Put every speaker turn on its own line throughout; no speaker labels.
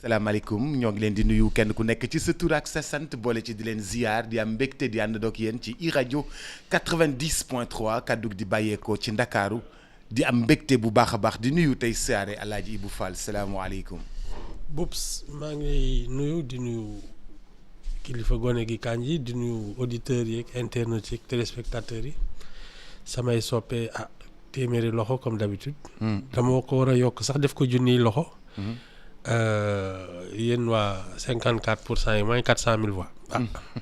salaamaaleykum ñoo ngi leen di nuyu kenn ku nekk ci sa tur ak sa sant boole ci di leen ziar di am mbégte di ànd ak yéen ci iRadio 90.3 kaddu di bàyyeekoo ci Ndakaaru di am mbégte bu baax a baax di nuyu tey siyaare Alaaji Ibou Fall salaamualeykum.
Boubs maa ngi nuyu di nuyu kilifa gone gi Kandji di nuyu auditeurs yi ak internautes yi ak téléspectateurs yi samay soppe téeméeri loxo comme d'habitude. dama ko war a yokk sax def ko junniy loxo. yéen waa 54% yi mooy 400 000 voix.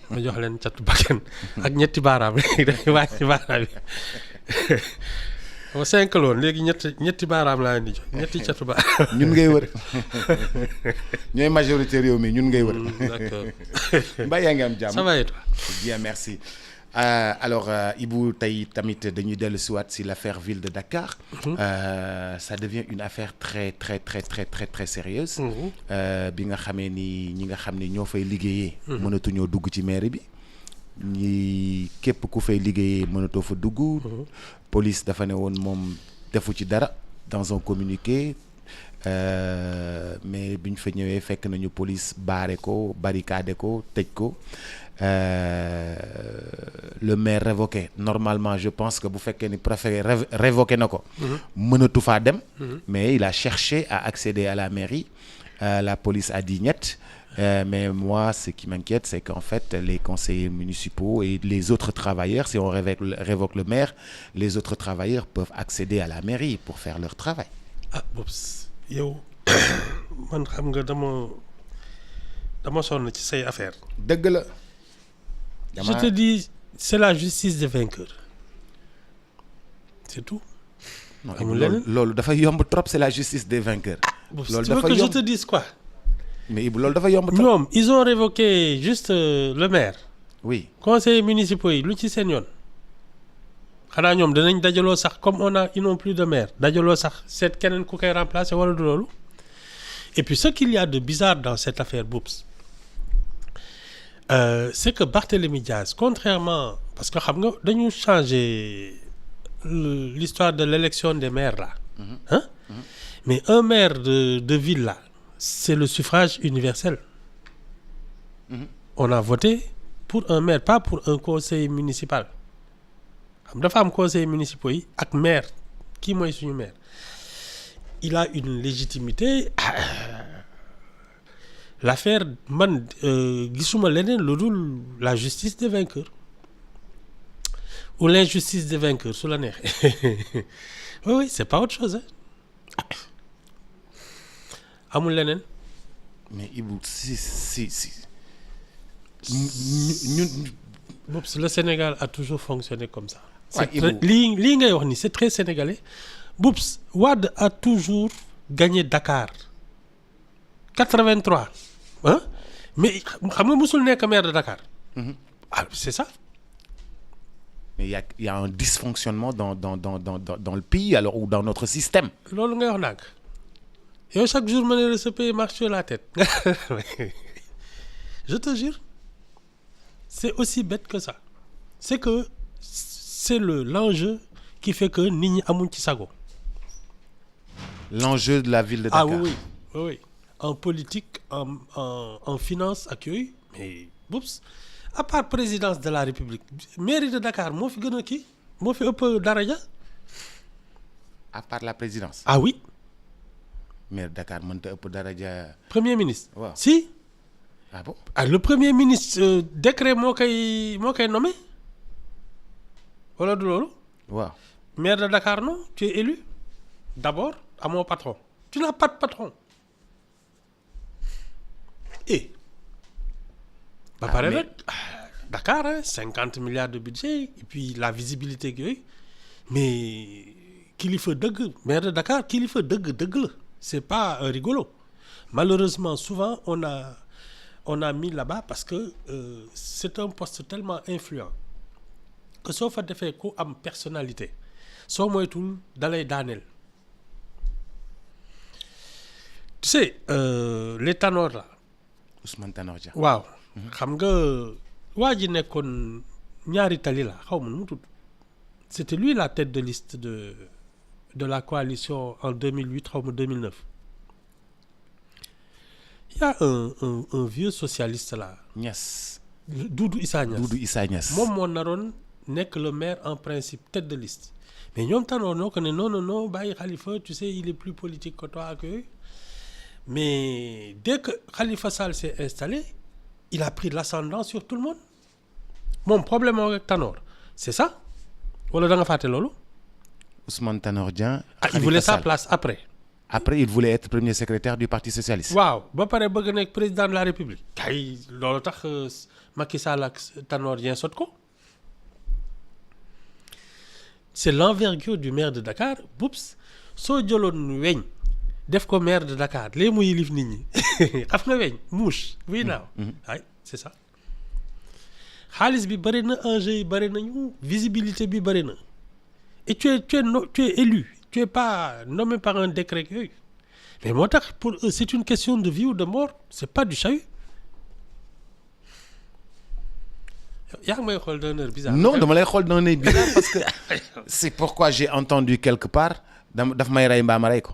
ma jox leen catu bakkan ak ñetti baaraam léegi dafay wàcc baaraam yi ba 5 la woon léegi ñetti baaraam laa leen di jox ñetti catu baaraam.
ñun ngay wër ñooy majorité réew mi ñun ngay wër.
D'accord.
mbaa yaa ngi am jàmm.
Ça va et toi?
Bien merci. Alors Ibou tey tamit dañuy dellu si waat si l'affaire ville de Dakar. Ça devient une affaire très très très très très très sérieuse. bi nga xamee ni ñi nga xam ne ñoo fay liggéeyee. mënatuñoo dugg ci mairie bi. ñi képp ku fay liggéeyee mënatoo fa dugg. police dafa ne woon moom defu ci dara dans un communiqué. Mais bi ñu fa ñëwee fekk nañu police baare ko barricade ko tëj ko. Le maire révoqué normalement je pense que bu fekkee ni préfet révoqué na ko. mënatu faa dem. mais il a cherché à accéder à la mairie. La police a dit niet. Mais moi ce qui m'inquiète c'est qu'en fait les conseillers municipaux et les autres travailleurs si on révoque le maire les autres travailleurs peuvent accéder à la mairie pour faire leur travail.
Boubs yow man xam nga dama sonn ci say affaire.
dëgg la.
Je te dis c'est la justice des vainqueurs c'est tout.
loolu dafa yomb trop c'est la justice des vainqueurs.
loolu dafa yomb tu veux que je te dise quoi.
mais Ibou loolu dafa yomb trop.
ñoom ils ont révoqué juste le maire.
oui
conseillers municipaux yi lu ci seen yoon. xanaa ñoom danañ dajaloo sax comme ils n'ont plus de maire dajaloo sax seet keneen ku koy remplacer wala du loolu. Et puis ce qu'il y a de bizarre dans cette affaire Boubs c'est que Barthélémy Diaz contrairement parce que xam nga dañu changer l'histoire de l'élection des maires là. Mais un maire de ville là c'est le suffrage universel. On a voté pour un maire pas pour un conseil municipal. xam dafa am conseil municipal yi ak maire kii mooy suñu maire il a une légitimité. L'affaire man gisuma leneen lu dul la justice des vainqueurs ou l'injustice des vainqueurs su la neexee oui c'est pas autre chose amul leneen.
mais Ibou si ñun.
Le Sénégal a toujours fonctionné comme ça.
Ouais,
lii ngay wax ni c'est très sénégalais. Boubs Wade a toujours gagné Dakar 83 mais xam nga musul nekk maire de Dakar. C'est ça.
Mais il y a un dysfonctionnement dans le pays alors ou dans notre système.
loolu ngay wax nag yow chaque jour ma ne la ce pays marche sur la tête je te jure c'est aussi bête que ça c'est que c'est l'enjeu qui fait que nit ñi amuñ ci sago.
L'enjeu de la ville de Dakar.
Oui. En politique en finance ak yooyu mais Boubs à part présidence de la République mairie de Dakar moo fi gën a kii moo fi ëpp daraja.
À part la présidence.
Ah oui.
maire de Dakar mënta ëpp daraja.
Premier ministre.
waaw
si.
Ah bon.
Le premier ministre décret moo koy nommé wala du loolu.
waaw.
Maire de Dakar non tu es élu d'abord amoo patron tu n'as pas de patron. ba pare nag Dakar 50 milliards de budget et puis la visibilité yooyu mais kilifa dëgg maire de Dakar kilifa dëgg la c'est pas un rigolo malheureusement souvent on a mis là-bas parce que c'est un poste tellement influent que soo fa defee ku am personnalité soo moytul dalay daaneel. Tu sais les Tanor là.
Ousmane Tanor Dia.
waaw xam nga waa ji nekkoon ñaari tali la xaw ma nu mu tudd c'était lui la tête de liste de la coalition en 2008 xaw ma 2009 Il y a un vieux socialiste là.
Niass.
Doudou Issa Niass.
Doudou Issa Niass.
Moom moo naroon nekk le maire en principe tête de liste. Mais ñoom Tanor noo ko ne non bàyyi Khalifa tu sais il est plus politique que toi que. Mais dès que Khalifa Sall s'est installé il a pris l'ascendant sur tout le monde. Moom problème avec Tanor c'est ça wala da nga fàtte loolu.
Ousmane Tanor Dieng.
Il voulait sa place après.
Après il voulait être premier secrétaire du parti socialiste.
waaw ba pare bëgg nekk président de la république. kay loolu tax Macky Sall ak Tanor Dieng sot ko. C'est l'envergure du maire de Dakar Boubs soo jëloon weñ def ko maire de Dakar léegi mu yilif nit ñi xam nga weñ mouche buy naaw. ay c'est ça. xaalis bi bëri na enjeu yi bëri nañu visibilité bi bëri na et tu es élu tu es pas nommé par un décret yooyu mais moo tax pour eux c'est une question de vie ou de mort c'est pas du chahut. yaa ngi may xool d'un air bizarre.
Non dama lay xool d'un air bizarre parce que c'est pourquoi j'ai entendu quelque part daf may rey mbaa ma rey ko.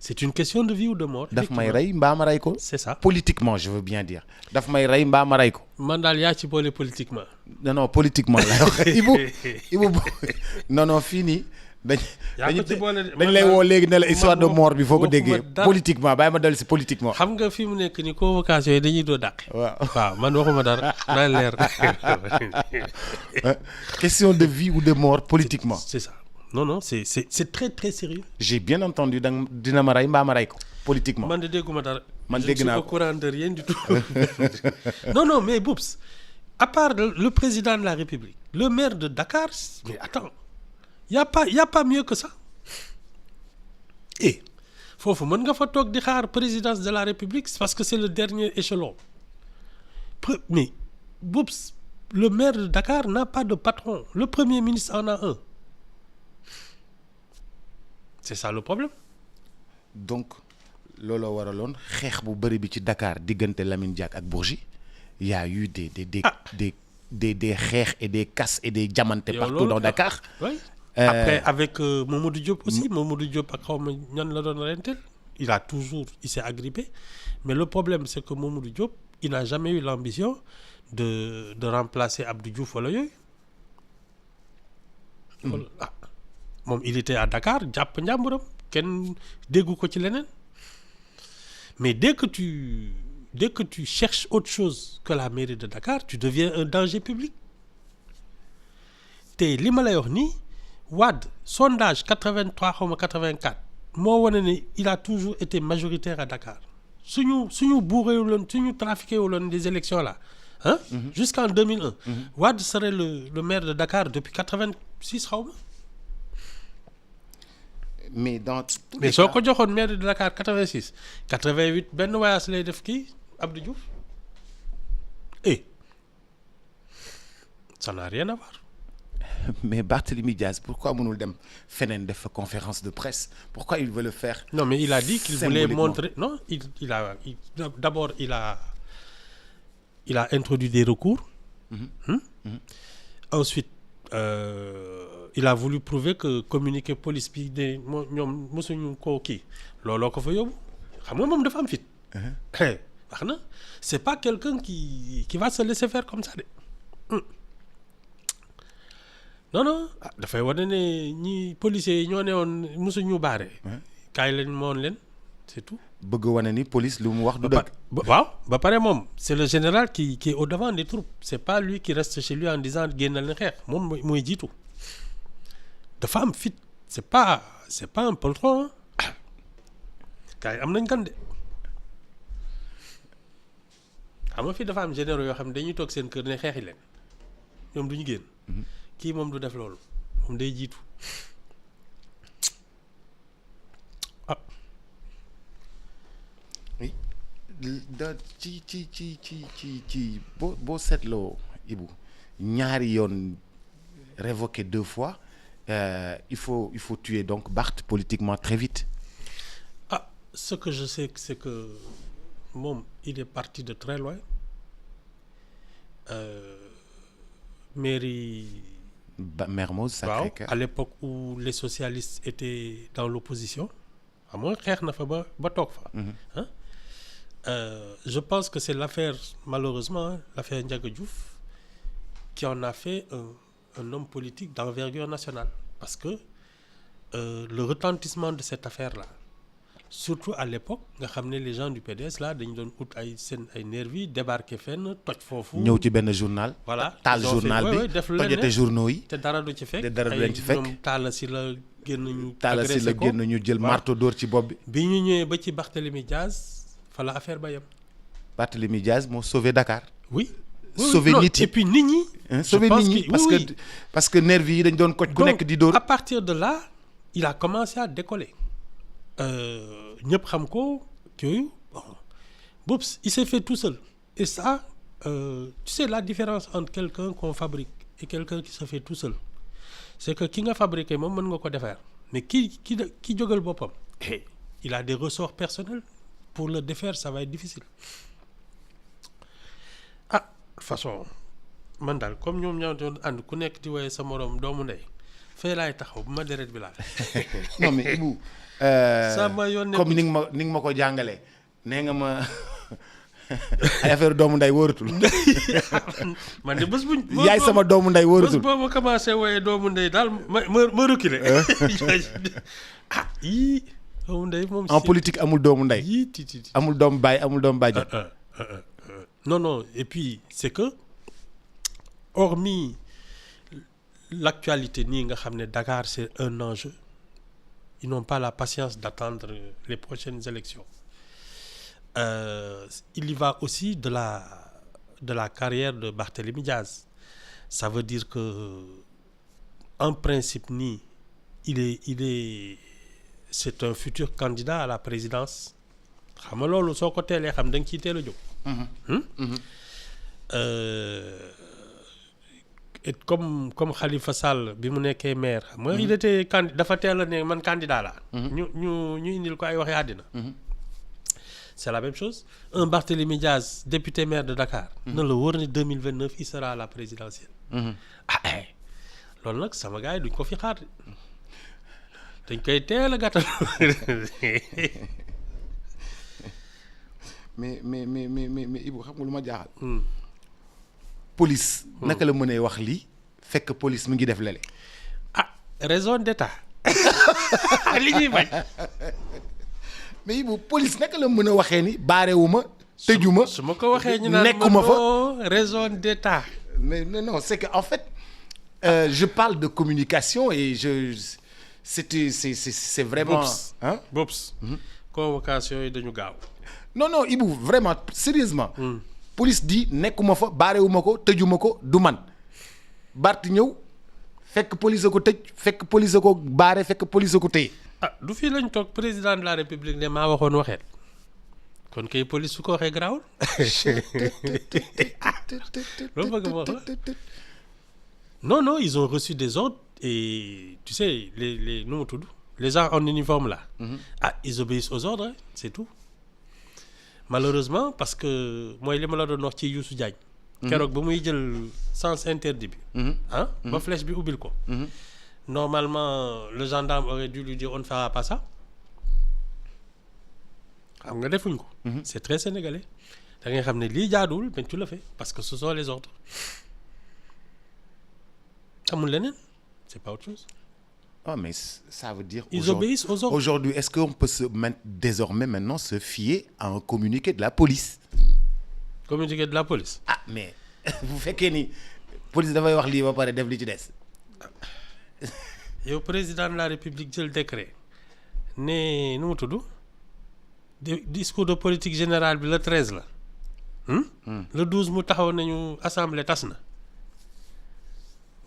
C'est une question de vie ou de mort.
daf may rey mbaa ma rey ko.
C'est ça.
Politiquement je veux bien dire daf may rey mbaa ma rey ko.
man daal yaa ci boole politiquement.
non politiquement lay wax Ibou non fii nii dañ lay woo léegi ne la histoire de mort bi foo ko déggee politiquement bàyyi ma dellu si politiquement.
xam nga fi mu nekk ni convocation yi dañuy doo dàq. waaw man waxuma dara na leer.
question de vie ou de mort politiquement.
C'est ça. Non c'est très très sérieux.
J'ai bien entendu dina ma rey mbaa ma rey ko politiquement.
man de dégguma dara.
man dégg naa
je suis au courant de rien du tout. non mais Boubs à part le président de la République le maire de Dakar mais attends y a pas mieux que ça. foofu mën nga fa toog di xaar présidence de la République parce que c'est le dernier échelon. Mais Boubs le maire de Dakar n'a pas de patron le premier ministre en a un. C'est ça le problème.
Donc looloo waraloon xeex bu bëri bi ci Dakar diggante Lamine Diack ak Bourgi y a eu des xeex et des casses et des jamante partout dans Dakar.
Oui. Après avec Mamadou Diop aussi Mamadou Diop ak xaw ma ñan la doon renteel il s'est agrippé mais le problème c'est que Mamadou Diop il n'a jamais eu l'ambition de remplacer Abdou Diouf wala yooyu. Moom il était à Dakar jàpp njàmburam kenn déggu ko ci leneen mais dès que tu cherches autre chose que la mairie de Dakar tu deviens un danger public. te li ma lay wax nii Wade sondage 83 xaw ma 84 moo wane ne il a toujours été majoritaire à Dakar suñu buureewuloon suñu trafiqué wuloon des élections là hein. Jusqu'en 2001. Wade serait le maire de Dakar depuis 86 xaw ma. mais soo ko joxoon maire de Dakar 86 88 benn voyage lay def kii Abdou Diouf ça n'a rien à voir.
Mais Barthélémy Diaz pourquoi mënul dem feneen def fa conférence de presse pourquoi il veut le faire.
Non mais il a dit qu'il voulait montrer non d'abord il a introduit des recours. Ensuite il a voulu prouver que communiqué police bi de ñoom mosuñu koo kii looloo ko fa yóbbu xam nga moom dafa am fit. wax na c'est pas quelqu'un qui va se laisser faire comme ça de. non dafay wane ne ñi policiers yi ñoo ne woon mosuñu baare. kaay leen moon leen c'est tout.
bëgg wane ni police lu mu wax du dëgg.
waaw ba pare moom c'est le général qui est au devant des troupes c'est pas lui qui reste chez lui en disant génnal na xeex moom mooy jiitu dafa am fit c'est pas un poltron kaay am nañ kan de xam nga fi dafa am généraux yoo xam ne dañuy toog seen kër ne xeexi leen ñoom du ñu génn. kii moom du def loolu moom day jiitu
oui ci boo seetloo Ibou ñaari yoon révoqué 2 fois il faut tuer donc Barth politiquement très vite.
Ce que je sais c'est que moom il est parti de très loin mairie
Mermoz Sacré-Cœur.
À l'époque où les socialistes étaient dans l'opposition xam nga xeex na fa ba toog fa. Hein? Je pense que c'est l'affaire, malheureusement, l'affaire Ndiaga Diouf, qui en a fait un homme politique d'envergure nationale. Parce que le retentissement de cette affaire-là, surtout à l'époque, nga xam ne les gens du PDS là dañu doon ut ay nervis débarqué fenn toj foofu.
ñëw ci benn journal.
voilà
taal journal bi
def lu
tojate journaux yi.
te dara du ci fekk
te dara du leen ci fekk
ñoom Talla Sylla génn ñu.
Talla Sylla génn ñu jël marteau dóor ci bopp bi.
bi ñu ñëwee ba ci Barthélémy Diaz fa la affaire ba yem.
Barthélémy Diaz moo sauvé Dakar.
oui.
sauvé nit yi
et puis nit ñi.
sauvé nit ñi parce que nervi yi dañ doon koj ku nekk di dóor.
à partir de là il a commencé à décoller. ñëpp xam ko yooyu bon Boubs il s'est fait tout seul et ça tu sais la différence entre quelqu'un qu'on fabrique et quelqu'un qui se fait tout seul c'est que ki nga fabriqué moom mën nga ko defar mais ki jógal boppam il a des ressorts personnels pour le défaire ça va être difficile de façon man daal comme ñoom ñoo doon ànd ku nekk di woye sa moroom doomu ndey fee laay taxaw bu ma deret bi laal.
non mais Ibou. comme ni nga ma ko jàngalee nee nga ma ay affaire doomu nday wóoratul.
man de bés buñ.
yaay sama doomu nday wóoratul
bés boo ma commencé wooyee doomu nday daal ma reculer. yii doomu nday moom.
en politique amul doomu nday.
yii
amul doomu baay amul doomu bàjjen.
non et puis c'est que hormis l'actualité nii nga xam ne Dakar c'est un enjeu. Ils n'ont pas la patience d'attendre les prochaines élections. Il y va aussi de la carrière de Barthélémy Diaz. Ça veut dire que, en principe, c'est un futur candidat à la présidence. xam nga loolu soo ko teelee xam da nga ciy teel a jóg. Et comme Khalifa Sall bi mu nekkee maire xam nga il était dafa teel a ne man candidat la ñu indil ko ay waxi àddina. C'est la même chose un Barthélémy Diaz député maire de Dakar. na la wóor ni 2029 il sera à la présidentielle. loolu nag sama gars yi duñ ko fi xaar dañ koy teel a gàttal.
mais Ibou xam nga lu ma jaaxal. police naka la mënee wax lii fekk police mi ngi def lele.
raison d'état li ñuy bañ.
mais Ibou police naka la mën a waxee ni baarewuma tëjuma.
su ma ko waxee ñu naan
nekkuma fa
raison d'état.
mais non c'est que en fait je parle de communication et c'est vraiment. hein
Bops. convocation yi dañu gaaw.
non Ibou vraiment sérieusement. police di nekkuma fa baarewuma ko tëjuma ko du man Bart ñëw fekk police ko tëj fekk police ko baare fekk police ko tëye.
du fii lañ toog président de la république ne maa waxoon waxeet kon kay police su ko waxee garaawul. loolu bëgg ma wax la non ils ont reçu des ordres et tu sais les nu mu tudd les gens en uniforme là. Ils obéissent aux ordres c'est tout. Malheureusement parce que mooy li ma la doon wax ci Youssou Diagne. keroog ba muy jël sens interdit bi. ba flèche bi ubbil ko. normalement le gendarme aurait dû lui dire on ne fera pas ça. xam nga defuñ ko. c'est très sénégalais da ngay xam ne lii jaaduwul mais tu le fais parce que ce sont les ordres. amul leneen c'est pas autre chose.
mais ça veut dire.
Ils obéissent aux ordres.
Aujourd'hui, est-ce qu'on peut désormais maintenant se fier à un communiqué de la police?
Communiqué de la police.
Mais vous faites que ni police dafay wax lii ba pare def li ci des.
yow président de la république jël décret ne nu mu tudd discours de politique générale bi le 13 la. le 12 mu taxaw nañu assemblée tas na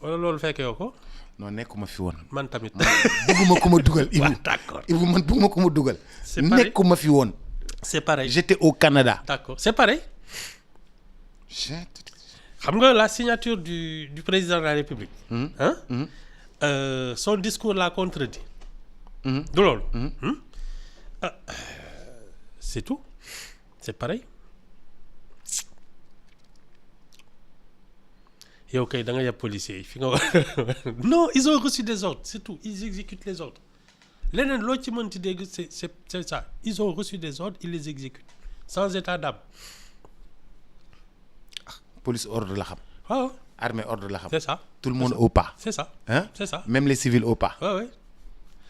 wala loolu fekkee yoo ko.
non nekkuma fi woon.
man tamit.
bëgguma ko ma dugal. Ibou
d'accord
Ibou man bëgguma ko ma dugal.
c'est pareil
nekkuma fi woon.
c'est pareil
j'étais au Canada.
d'accord c'est pareil. xam nga la signature du président de la République. Son discours l'a contredit. du loolu. c'est tout c'est pareil. yow kay da nga yab policiers yi fi nga wax non ils ont reçu des ordres c'est tout ils exécutent les ordres leneen loo ci mënti dégg c'est ça ils ont reçu des ordres ils les exécutent sans état d'âme.
police ordre la xam.
waaw
armée ordre la xam.
c'est ça
tout le monde au pas.
c'est ça
hein
c'est ça.
même les civils au pas.
waaw ouais.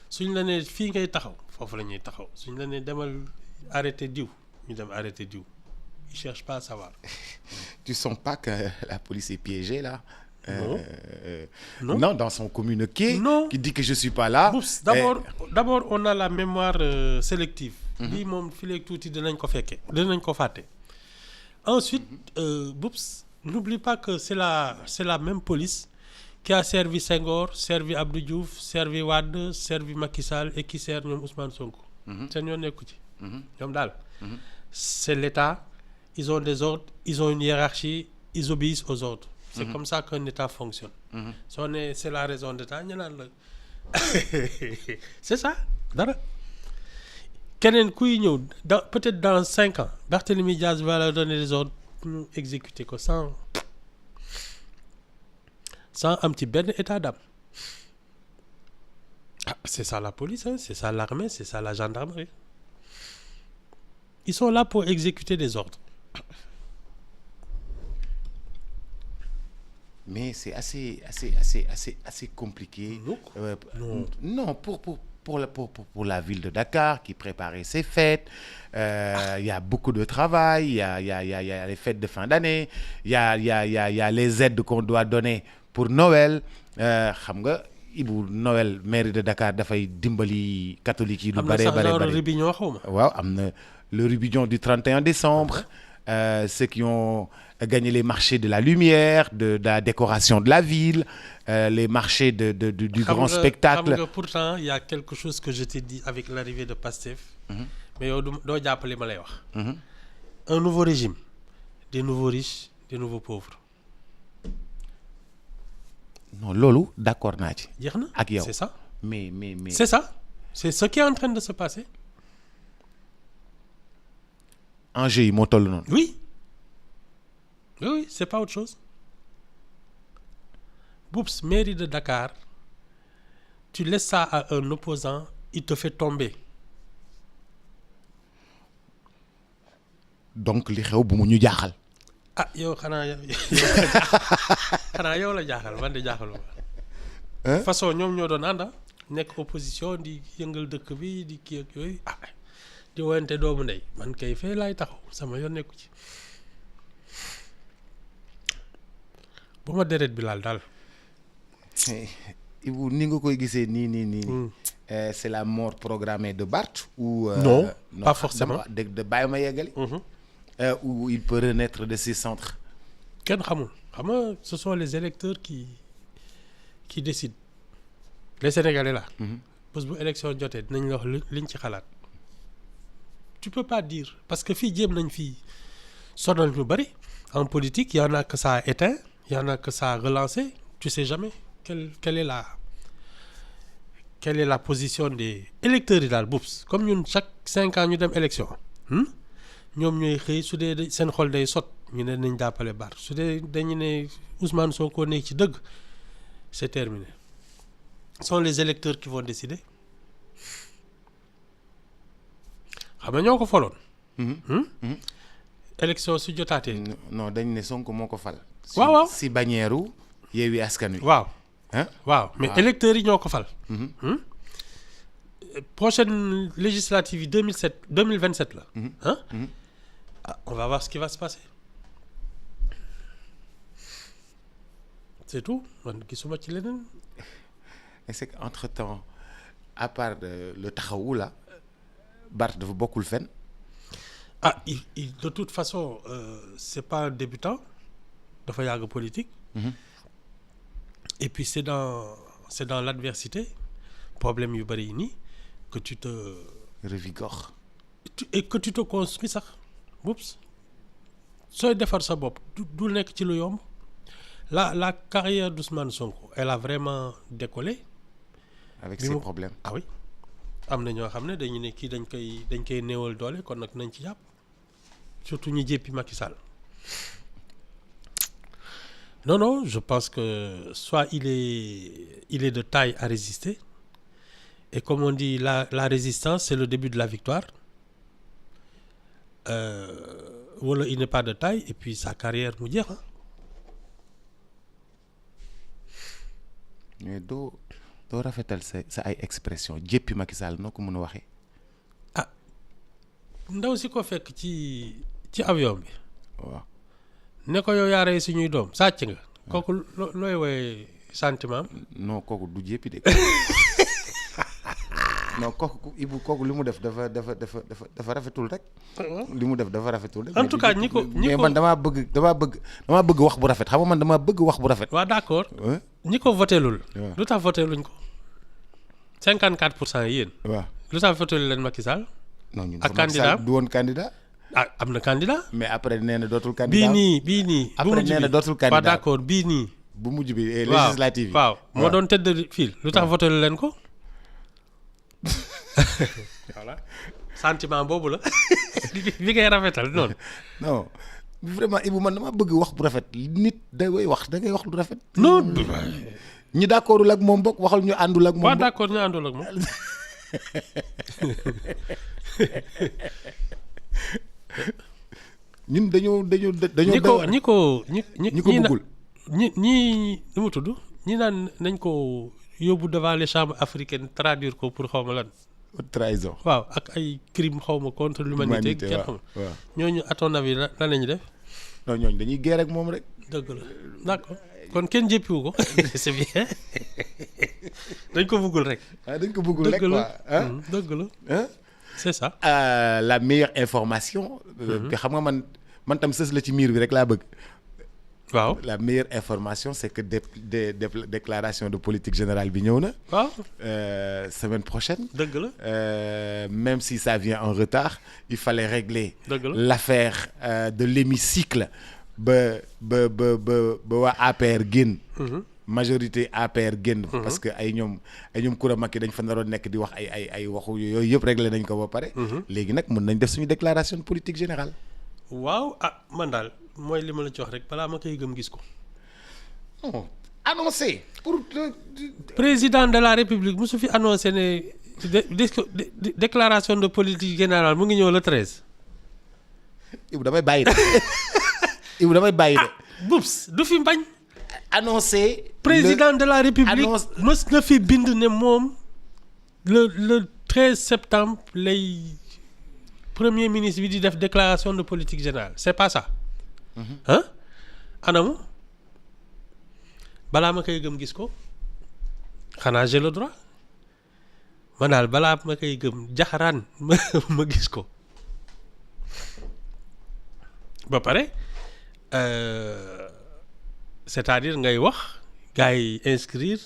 suñ la nee fii ngay taxaw foofu la ñuy taxaw suñ la nee demal arrêté diw ñu dem arrêté diw ils cherchent pas à savoir.
Tu sens pas que la police est piégée là?
Non.
Non, dans son communiqué.
Non.
Qui dit que je suis pas là.
Boups, d'abord on a la mémoire sélective. lii moom fii léegi tuuti dinañ ko fekkee dinañ ko fàtte. Ensuite Boups, n'oublie pas que c'est la même police qui a servi Senghor, servi Abdou Diouf, servi Wade, servi Macky Sall et qui sert ñoom Ousmane Sonko. seen yoon nekku ci. ñoom daal. C'est l'État, ils ont des ordres, ils ont une hiérarchie, ils obéissent aux ordres. C'est comme ça qu'un État fonctionne. soo ne c'est la raison d'État ñu naan la c'est ça dara. keneen kuy ñëw peut-être dans 5 ans Barthélémy Diaz va leur donner des ordres pour ñu exécuter ko sans am ci benn état d'âme. C'est ça la police, hein, c'est ça l'armée, c'est ça la gendarmerie. Ils sont là pour exécuter des ordres.
Mais c'est assez compliqué. Non, pour la ville de Dakar qui préparait ses fêtes. Il y a beaucoup de travail. Il y a les fêtes de fin d'année. Il y a les aides qu'on doit donner pour Noël. Xam nga Ibu Noël mairie de Dakar dafay dimbali catholique yi lu bare
rébellion xawma.
waaw am na le rébellion du 31 décembre. Ceux qui ont gagné les marchés de la lumière, de la décoration de la ville, les marchés du grand spectacle.
Pourtant, il y a quelque chose que je t'ai dit avec l'arrivée de Pastef. Mais yow doo jàppale ma lay wax. Un nouveau régime, des nouveaux riches, des nouveaux pauvres.
Non, loolu d'accord naa ci.
jeex na
ak yow
c'est ça.
mais.
C'est ça. C'est ce qui est en train de se passer.
enjeu yi moo toll noonu.
Oui, c'est pas autre chose. Boups, mairie de Dakar, tu laisses ça à un opposant, il te fait tomber.
Donc li xew bu mu ñu jaaxal.
Yow xanaa yow la jaaxal man de jaaxaluma. Façon ñoom ñoo doon ànda nekk opposition di yëngal dëkk bi di kii ak yooyu di woyante doomu ndey man kay fee laay taxaw sama yoon nekku ci. bu ma deret bi laal daal.
Ibu ni nga koy gisee nii. C'est la mort programmée de Barth ou
non, pas forcément.
de bàyyi ma yeggali. Où il peut renaître de ses centres.
Kenn xamul xam nga ce sont les électeurs qui décident. Les Sénégalais là. Bés bu élection jotee dinañ la wax liñ ci xalaat. Tu peux pas dire parce que fii jéem nañ fii sonal ñu bari en politique, il y en a que ça a éteint, il y en a que ça a relancé, tu sais jamais quelle est la position des électeurs yi daal Boups comme ñun chaque 5 ans ñu dem élection. ñoom ñooy xëy su dee seen xol day sot ñu ne nañ jàppale Barth su dee dañu ne Ousmane Sonko nekk ci dëgg c'est terminé. Ce sont les électeurs qui vont décider. xam nga ñoo ko faloon. élection su jotaatee.
non dañ ne Sonko moo ko fal.
waaw
si bannière Yewwi Askan Wi.
waaw mais électeurs yi ñoo ko fal. Prochaine législative yi 2027 la. On va voir ce qui va se passer. C'est tout man gisuma ci leneen.
Et c'est qu'entre-temps à part le taxawu la Barth dafa bokkul fenn.
Il de toute façon c'est pas un débutant dafa yàgg politique. Et puis c'est dans l'adversité problème yu bari yi nii que tu te
revigores
et que tu te construis sax Boups sooy defar sa bopp du nekk ci lu yomb. La carrière d'Ousmane Sonko elle a vraiment décollé
avec ses problèmes.
Oui am na ñoo xam ne dañu ne kii dañ koy néewal doole kon nag nañ ci jàpp surtout ñi jéppi Macky Sall. Non, je pense que soit il est de taille à résister et comme on dit la résistance c'est le début de la victoire. Wala il n'est pas de taille et puis sa carrière mu jeex.
mais doo rafetal sa ay expression jéppi Macky Sall noo ko mën a waxee.
ndaw si ko fekk ci avion bi.
waaw.
ne ko yow yaa rey suñuy doom sàcc nga. kooku looy woowee sentiment.
non kooku du jéppi de. non kooku li mu def dafa rafetul rek. li mu def dafa rafetul rek.
en tout cas ñi ko
mais man damaa bëgg wax bu rafet xam nga man damaa bëgg wax bu rafet.
waaw d'accord. ñi ko votelul.
waaw
lu tax voteluñ ko. 54% yéen.
waaw
lu tax votelul leen Macky Sall.
non ñun
ak candidat
du woon candidat.
am na candidat.
mais après nee na dootul candidat.
bii nii.
après nee na dootul candidat.
waaw d'accord bii nii.
bu mujj bi législative yi.
waaw moo doon tête de file. lu tax votelul leen ko. voilà sentiment boobu la bi ngay rafetal noonu.
non vraiment Ibou man dama bëgg wax bu rafet nit da ngay wax lu rafet.
non.
ñi d'accordul ak moom bokk waxal ñu àndul ak moom.
waaw d'accord ñu àndul ak moom.
ñun dañoo.
ñi ko
bëggul.
ñi nu mu tudd ñi naan nañ ko yóbbu devant les chambres africaines traduire ko pour xaw ma lan.
trahison.
waaw ak ay crime xaw ma contre l'humanité kenn xam
waaw
ñooñu à ton avis lan lañu def.
non ñooñu dañuy guerre ak moom rek.
dëgg la d'accord kon kenn jéppiwu ko c'est bien dañ ko bëggul rek.
dañ ko bëggul rek quoi
dëgg la c'est ça.
la meilleure information. te xam nga man tam sës la ci miir bi rek laa bëgg.
waaw
la meilleure information c'est que déclaration de politique générale bi ñëw na.
waaw.
semaine prochaine.
dëgg la.
même si ça vient en retard il fallait régler.
dëgg la
l'affaire de l'hémicycle ba waa APR génn. majorité APR génn. parce que ay ñoom Coura Macky dañ fa naroon nekk di wax ay waxu yooyu yëpp réglé nañ ko ba pare. léegi nag mën nañ def suñu déclaration de politique générale.
waaw man daal mooy li ma la ci wax rek balaa ma koy gëm gis ko.
non annoncé pour.
président de la république musu fi annoncé ne déclaration de politique générale mu ngi ñëw le 13.
Ibou damay bàyyi de. Ibou damay bàyyi de.
Boubs du fi mbañ.
annoncé.
président de la république mës na fi bind ne moom le 13 septembre lay. premier ministre bi di def déclaration de politique générale c'est pas ça. anamu balaa ma koy gëm gis ko xanaa j'ai le droit man daal balaa ma koy gëm jaxaraan ma gis ko ba pare c'est-à-dire ngay wax gars yi inscrire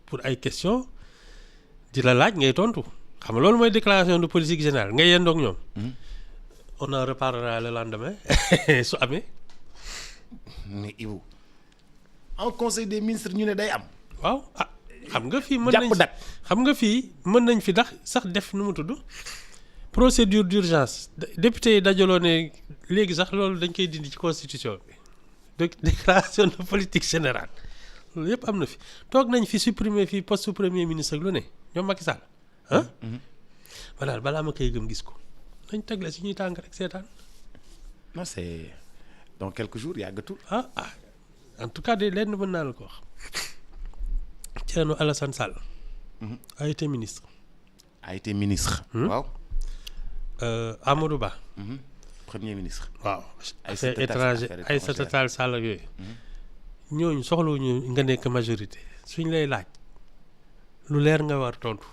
pour ay questions di la laaj ngay tontu. xam nga loolu mooy déclaration de politique générale nga yendoog ñoom. on en reparlera le lendemain su amee.
mais Ibou en conseil des ministres ñu ne day am.
waaw xam nga fii mën nañ xam nga fii mën nañ fi sax def nu mu tudd procédure d'urgence député yi dajaloo ne léegi sax loolu dañ koy dindi ci constitution bi déclaration de politique générale loolu yëpp am na fi toog nañ fi supprimer fii poste premier ministre ak lu ne ñoom Macky Sall. voilà balaa ma koy gëm gis ko dañ tegle si ñuy tàng rek seetaan.
non c'est dans quelques jours yàggatul.
en tout cas de lenn mën naa la ko wax. Thierno Alassane Sall. a été ministre.
waaw.
Amadou Ba.
premier ministre.
waaw affaires étrangères Aïssata Tall Sall ak yooyu. ñooñu soxlawuñu nga nekk majorité suñ lay laaj lu leer nga war tontu.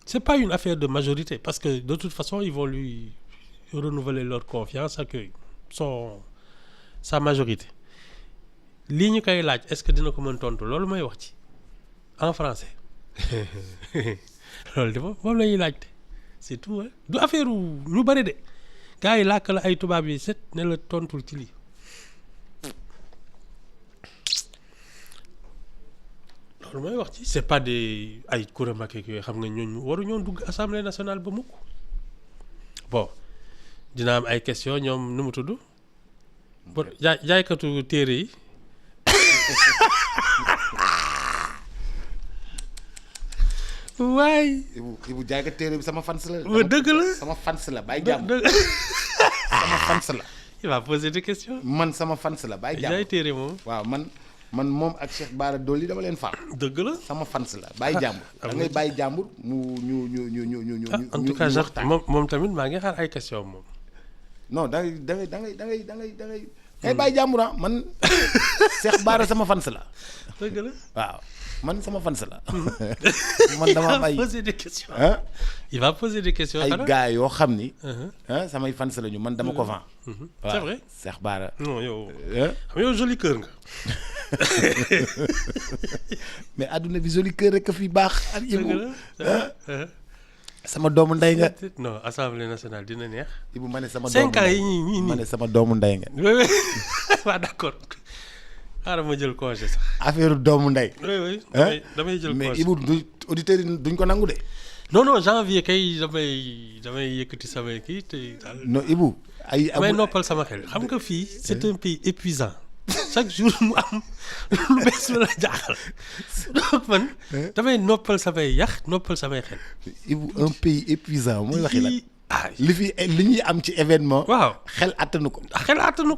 c'est pas une affaire de majorité parce que de toute façon ils vont lui renouveler leur confiance ak sa majorité lii ñu koy laaj est-ce que dina ko mën tontu loolu mooy wax ci en français loolu de moom la ñuy laajte c'est tout du affaire ñu bari de gars yi làkk la ay tubaab yi set ne la tontul ci lii. loolu mooy wax ci c'est pas des ay Coura Macky yooyu xam nga ñooñu waru ñoon dugg assemblée nationale ba mukk bon dina am ay question ñoom nu mu tudd bon jaaykatu téere yi waay.
Ibou jaay ka téere bi sama fans la.
dëgg la
sama fans la bàyyi jàmm. sama fans la.
il va poser des questions.
man sama fans la bàyyi jàmm.
jaay téere moom.
waaw man moom ak Cheikh Bara Dolly dama leen faal.
dëgg la.
sama fans la bàyyi jàmbur. da ngay bàyyi jàmbur mu ñu.
en tout cas Jacques moom tamit maa ngi xaar ay questions moom.
non da ngay bàyyi jàmbur ah man Cheikh Bara sama fans la.
dëgg la
waaw man sama fans la. man dama am ay
il va poser des questions.
ah
il va poser des questions.
ay gars yoo xam ni. samay fans la ñu man dama ko vent.
c'est vrai
Cheikh Bara.
non yow. xam yow joli cœur nga.
mais àdduna bi joli cœur rek a fi baax. ak Ibou
dëgg
sama doomu ndey nga.
non assemblée nationale dina neex.
Ibou ma ne sama
5 ans yi ñii
ma ne sama doomu ndey nga.
waaw d'accord xaaral ma jël congé sax.
affaire doomu ndey.
oui damay jël congé
mais Ibou auditeurs yi duñ ko nangu de.
non janvier kay damay yëkkati samay kii te daal.
non Ibou.
damay noppal sama xel xam nga fii c'est un pays épuisant. chaque jour mu am lu bees la jaaxal donc man damay noppal samay yax noppal samay xel.
Ibou un pays épuisant mooy waxi la.
ah
li ñuy am ci événement.
waaw
xel attanu ko.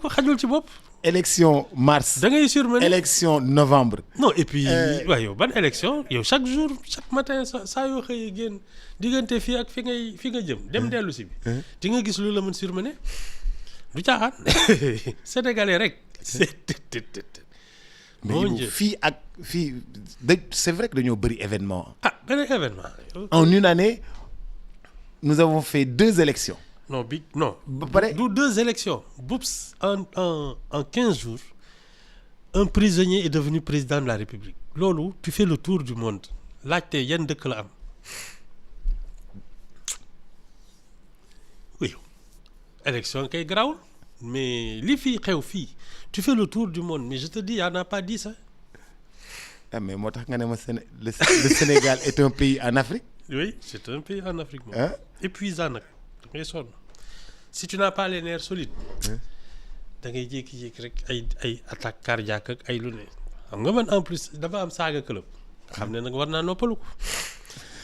xajul ci bopp.
élection mars.
da ngay surmené
élection novembre.
non et puis waaye yow ban élection yow chaque jour chaque matin saa yoo xëyee génn diggante fii ak fi nga jëm dem dellu si bi. di nga gis lu la mën surmené du caaxaan sénégalais rek.
mais fii ak fii c'est vrai que dañoo bëri événement.
benn événement.
en une année nous avons fait 2 élections.
non
ba pare
du 2 élections. Boups en 15 jours un prisonnier est devenu président de la République. loolu tu fais le tour du monde laajte yan dëkk la am. oui élection kay garaawul mais li fii xew fii tu fais le tour du monde mais je te dis y en a pas 10 hein.
mais moo tax nga ne ma le Sénégal est un pays en Afrique.
oui c'est un pays en Afrique moom. épuisant nag da ngay sonn si tu n'as pas les nerfs solides. da ngay jékki-jékki rek ay attaque cardiaque ak ay lu ne. xam nga man en plus dafa am saaga club. xam ne nag war naa noppalu ko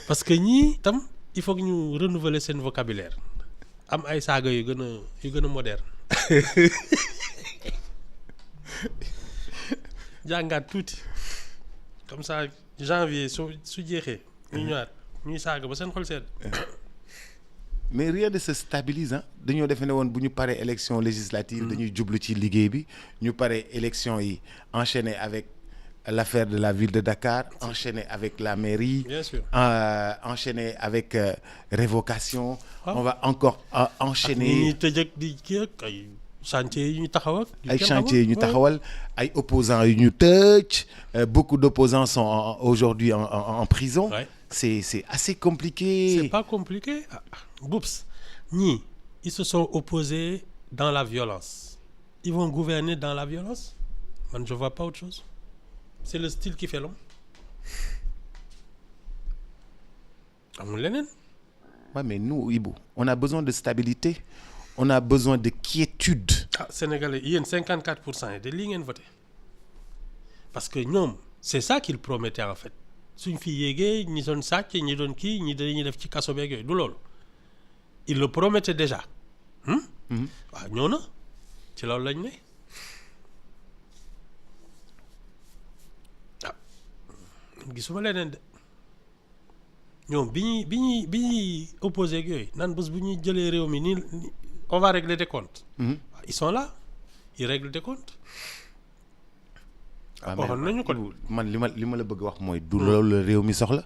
parce que ñii tam il faut que ñu renouveler seen vocabulaire am ay saaga yu gën a moderne. jàngaat tuuti comme ça janvier su jeexee. ñu ñëwaat ñuy saaga ba seen xol sedd.
mais rien ne se stabilise ah dañoo defe ne woon bu ñu paree élection législative dañuy jublu ci liggéey bi ñu paree élection yi enchaîner avec l'affaire de la ville de Dakar enchaîner avec la mairie.
Bien sûr.
Enchaîner avec révocation. On va encore enchaîner.
ñi tëj ak di kii ak ay chantier yi ñu taxaw ak.
ay chantier yu ñu taxawal ay opposants yu ñu tëj beaucoup d'opposants sont aujourd'hui en prison.
Ouais.
C'est assez compliqué.
C'est pas compliqué. Boups ñii ils se sont opposés dans la violence. Ils vont gouverner dans la violence. Man je vois pas autre chose. C'est le style qui fait l'homme. amul leneen.
Ouais, mais nous Ibou on a besoin de stabilité on a besoin de quiétude.
Sénégalais yéen 54% yi de lii ngeen voté parce que ñoom c'est ça qu'ils promettaient en fait suñ fi yéegee ñi doon sàcc ñi doon kii ñi dañuy def ci kaso beeg yooyu du loolu ils le promettaient déjà. waaw ñëw na ci loolu lañ ne. gisuma leneen de ñoom bi ñuy opposé ak yooyu naan bés bu ñuy jëlee réew mi nii on va régler des comptes. Ils sont là ils règlent des comptes. waxoon nañu ko
man li ma la bëgg wax mooy du loolu la réew mi soxla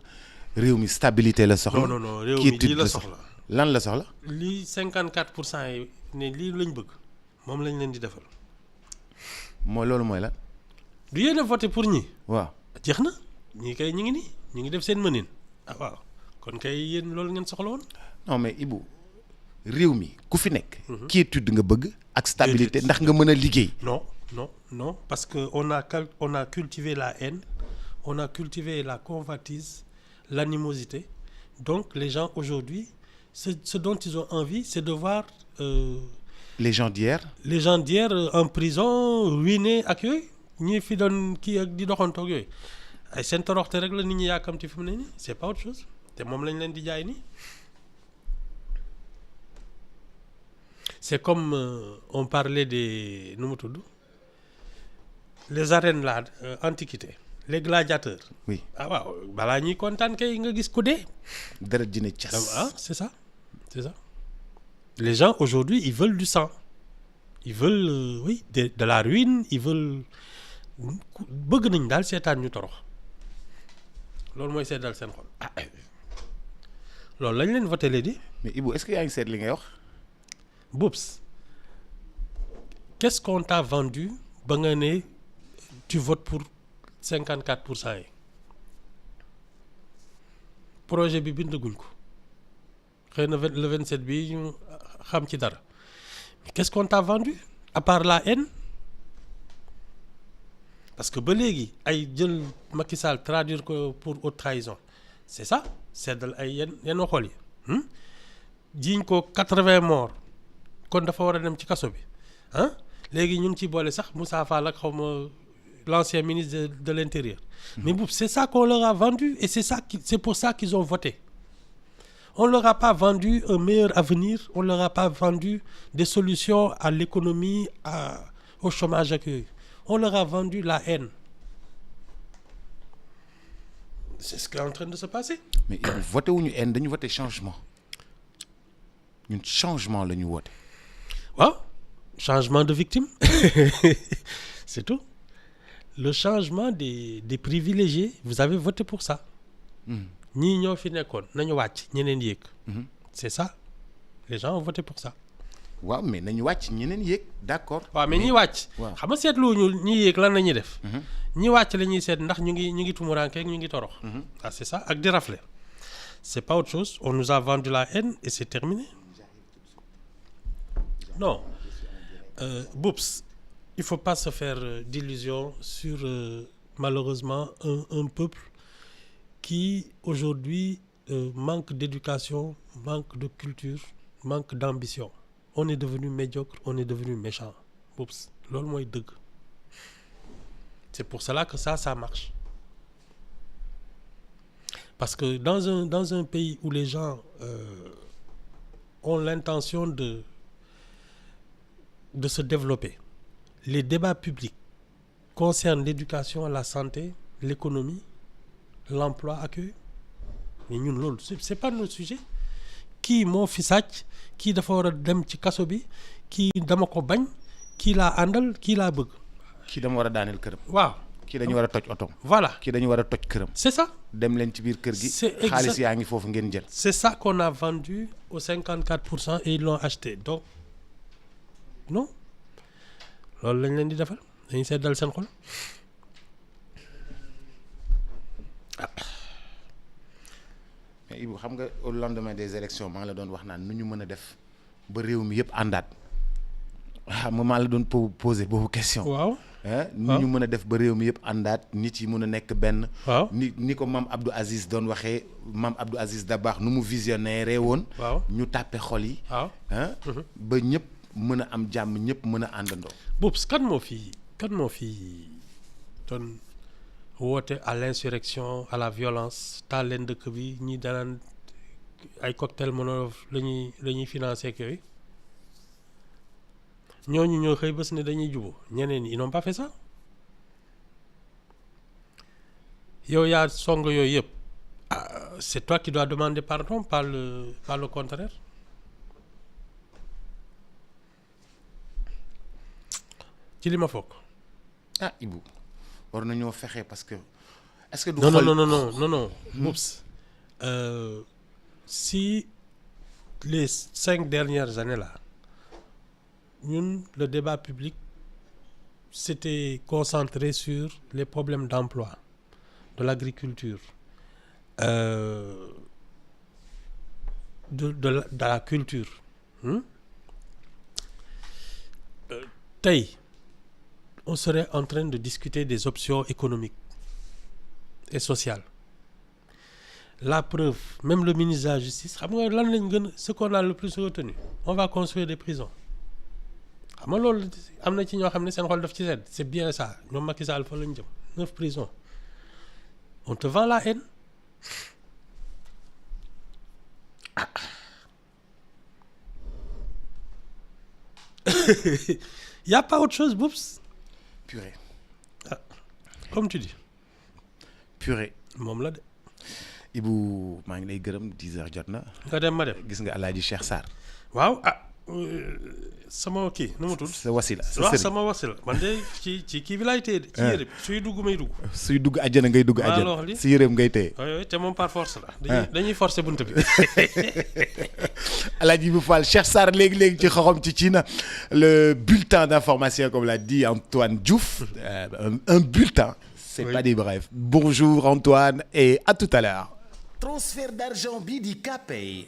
réew mi stabilité la soxla.
non réew mi lii la soxla
lan la soxla.
lii 54% yi ne lii lañ bëgg moom lañ leen di defal.
mooy loolu mooy lan.
du yéen a voté pour ñi.
waaw
jeex na ñii kay ñu ngi nii ñu ngi def seen mënin. waaw kon kay yéen loolu ngeen soxla woon.
non mais Ibou réew mi ku fi nekk. quiétude nga bëgg ak stabilité ndax nga mën a liggéey.
Non parce que on a cultivé la haine on a cultivé la convoitise l'animosité donc les gens aujourd'hui ce dont ils ont envie c'est de voir
les gens d'hier
en prison ruinés ak yooyu ñi fi doon kii ak di doxantoog yooyu ay seen toroxte rek la nit ñi yàkkamti fi mu ne nii c'est pas autre chose te moom lañ leen di jaay nii. C'est comme on parlait des nu mu tudd les arènes là antiquité les gladiateurs.
oui
ah waaw balaa ñuy kontaan kay nga gis ku dee.
deret ji ne cas.
ah c'est ça c'est ça. Les gens aujourd'hui ils veulent du sang. Ils veulent oui de la ruine ils veulent bëgg nañ daal seetaan ñu torox loolu mooy seetal seen xol ah loolu lañ leen voté di.
mais Ibou est-ce que yaa ngi seet li ngay wax.
Boubs qu'est-ce qu'on t'a vendu ba nga ne tu votes pour 54% yi projet bi bindaguñ ko xëy na le 27 bi ñu xam ci dara mais qu'est-ce qu'on t'a vendu à part la haine parce que ba léegi ay jël Macky Sall traduire ko pour haute trahison c'est ça seddal ay yenn xol yi jiiñ ko 80 morts kon dafa war a dem ci kaso bi ah léegi ñu ngi ci boole sax Moussa Fall ak xawma l'ancien ministre de l'Intérieur. Mais c'est ça qu'on leur a vendu et c'est pour ça qu'ils ont voté. On leur a pas vendu un meilleur avenir, on leur a pas vendu des solutions à l'économie, au chômage accueilli. On leur a vendu la haine. C'est ce qui est en train de se passer.
Mais voté wuñu haine dañu voté changement. ñun changement la ñu woote.
waaw changement de victime c'est tout. Le changement des privilégiés vous avez voté pour ça. ñii ñoo fi nekkoon nañu wàcc ñeneen yéeg. C'est ça les gens ont voté pour ça.
waaw mais nañu wàcc ñeneen yéeg d'accord.
waaw mais ñi wàcc.
waaw
xam nga seetluwuñu ñi yéeg lan la ñuy def. ñi wàcc la ñuy seet ndax ñu ngi tumuraankeeg ñu ngi torox. ah c'est ça ak di rafle. C'est pas autre chose on nous a vendu la haine et c'est terminé. Non Boubs il faut pas se faire d'illusions sur malheureusement un peuple qui aujourd'hui manque d'éducation, manque de culture, manque d'ambition. On est devenu médiocre, on est devenu méchant. Boubs loolu mooy dëgg. C'est pour cela que ça marche. Parce que dans un pays où les gens ont l'intention de se développer, les débats publics concernent l'éducation, la santé, l'économie, l'emploi, accueil. Mais ñun loolu c'est pas notre sujet. Kii moo fi sàcc kii dafa war a dem ci kaso bi kii dama ko bañ kii laa àndal kii laa bëgg.
kii dama war a daaneel këram.
waaw
kii dañu war a toj otom.
voilà
kii dañu war a toj këram.
c'est ça.
dem leen ci biir kër gi. xaalis yaa ngi foofu ngeen jël.
C'est ça qu'on a vendu aux 54% et ils l'ont acheté donc non loolu lañ leen di defal dañuy seddal seen xol.
mais Ibou xam nga au lendemain des élections maa ngi la doon wax naan nu ñu mën a def ba réew mi yëpp àndaat xam nga maa la doon poser boobu question.
waaw
nu ñu mën a def ba réew mi yëpp àndaat nit yi mën a nekk benn.
waaw
ni ko Mame Abdou Aziz doon waxee Mame Abdou Aziz Dabakh nu mu visionnaire woon.
waaw
ñu tàppe xol yi.
waaw
ba ñëpp mën a am jàmm ñëpp mën a àndandoo.
Boubs kan moo fi doon woote à l'insurrection à la violence taal leen dëkk bi ñi danaan ay cocktail Molotov la ñuy financer ak yooyu ñooñu ñoo xëy bés ne dañuy jubóo ñeneen ñi ils n'ont pas fait ça yow yaa song yooyu yëpp c'est toi qui dois demander pardon pas le contraire. ci li ma foog.
Ibou war nañoo fexe parce que est-ce que du
non Boubs si les 5 dernières années là ñun le débat public s'était concentré sur les problèmes d'emploi de l'agriculture de la culture tey on serait en train de discuter des options économiques et sociales. La preuve, même le ministre de la Justice, ce qu'on a le plus retenu, on va construire des prisons. C'est bien ça. 9 prisons. On te vend la haine. Y a pas autre chose, Boups.
Purée.
Ah, comme tu dis.
Purée.
moom la de.
Ibou maa ngi lay gërëm 10h jot na.
nga dem ma dem.
gis nga Alaaji Cheikh Sarr.
waaw sama kii nu mu tudd.
sa wasila sa
waaw
sëriñ.
sama wasila man de ci kii bi laay téye de. ci yére bi suy dugg may dugg.
suy dugg àjjana ngay dugg
maa la wax
àjjana.
li.
si yëreem ngay téye.
oui te moom par force la. dañuy forcer bunt bi.
Alaaji Ibou Fall Cheikh Sarr léegi ci xoxom ci Cina le bulletin d'information comme l'a dit Antoine Diouf un bulletin c'est pas des brefs. Bonjour Antoine et à tout à l'heure.
Transfert d'argent bi di Kpay